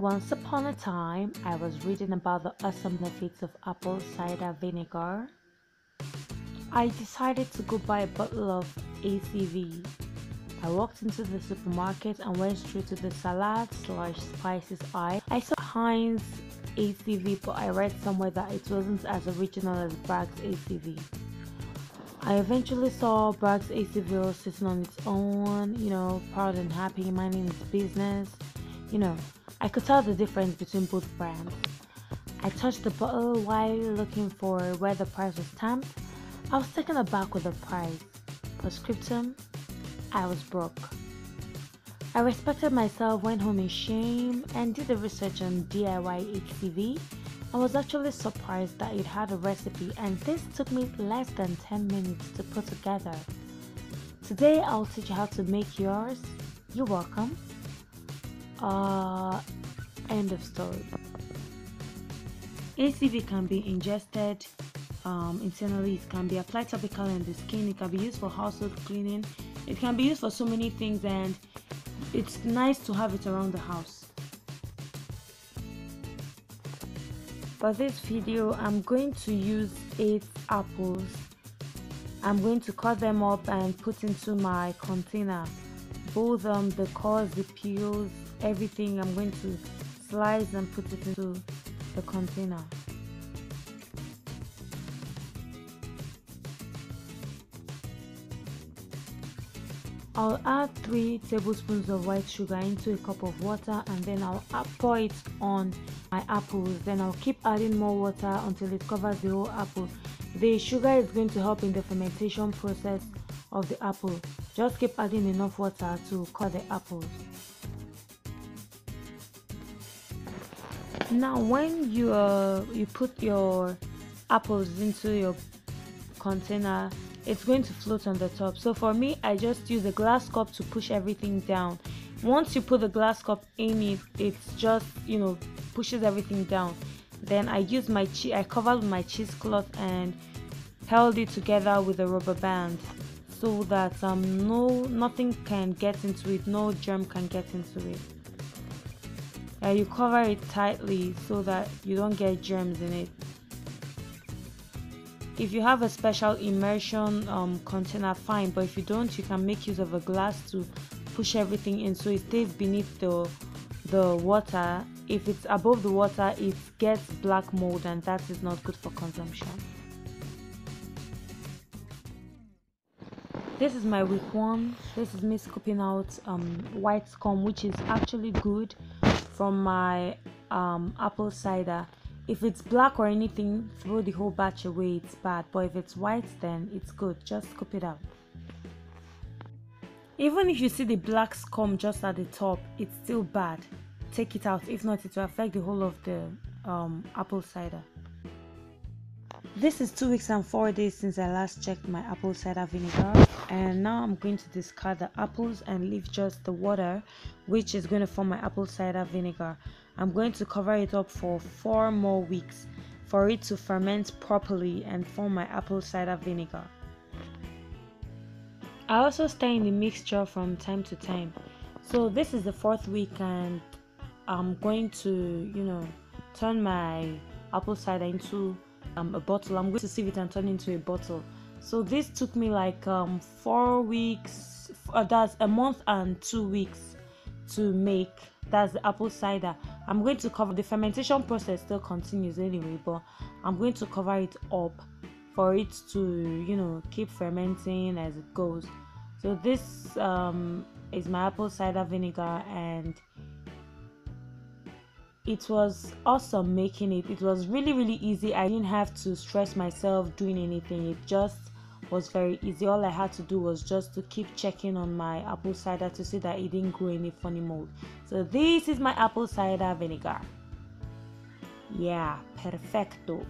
Once upon a time, I was reading about the awesome benefits of apple cider vinegar. I decided to go buy a bottle of ACV. I walked into the supermarket and went straight to the salad/spices aisle. I saw Heinz ACV, but I read somewhere that it wasn't as original as Bragg's ACV. I eventually saw Bragg's ACV all sitting on its own, proud and happy, minding its business. I could tell the difference between both brands. I touched the bottle while looking for where the price was stamped. I was taken aback with the price. Postscriptum, I was broke. I respected myself, went home in shame, and did the research on DIY ACV. I was actually surprised that it had a recipe, and this took me less than 10 minutes to put together. Today I'll teach you how to make yours. You're welcome. End of story. ACV can be ingested internally. It can be applied topically on the skin. It can be used for household cleaning. It can be used for so many things, and it's nice to have it around the house. For this video, I'm going to use 8 apples. I'm going to cut them up and put into my container. Both the cores, the peels, everything. I'm going to slice and put it into the container. I'll add 3 tablespoons of white sugar into a cup of water, and then I'll pour it on my apples. Then I'll keep adding more water until it covers the whole apple. The sugar is going to help in the fermentation process of the apple. Just keep adding enough water to cover the apples. Now when you put your apples into your container, it's going to float on the top. So for me, I just use a glass cup to push everything down. Once you put the glass cup in it, it's just pushes everything down. Then I use I covered with my cheesecloth and held it together with a rubber band so that nothing can get into it, no germ can get into it. You cover it tightly so that you don't get germs in it. If you have a special immersion container, fine, but if you don't, you can make use of a glass to push everything in so it stays beneath the water. If it's above the water, it gets black mold, and that is not good for consumption. This is my week 1. This is me scooping out white scum, which is actually good from my apple cider. If it's black or anything, throw the whole batch away, it's bad. But if it's white, then it's good. Just scoop it out. Even if you see the black scum just at the top, it's still bad. Take it out. If not, it will affect the whole of the apple cider. This is 2 weeks and 4 days since I last checked my apple cider vinegar, and now I'm going to discard the apples and leave just the water, which is going to form my apple cider vinegar. I'm going to cover it up for 4 more weeks for it to ferment properly and form my apple cider vinegar. I also stir in the mixture from time to time. So this is the 4th week, and I'm going to turn my apple cider into a bottle. I'm going to sieve it and turn it into a bottle. So this took me like 4 weeks, that's a month and 2 weeks to make. That's the apple cider. I'm going to cover the fermentation process, still continues anyway, but I'm going to cover it up for it to keep fermenting as it goes. So this is my apple cider vinegar, and it was awesome making it. It was really easy. I didn't have to stress myself doing anything. It just was very easy. All I had to do was just to keep checking on my apple cider to see that it didn't grow any funny mold. So this is my apple cider vinegar. Yeah, perfecto.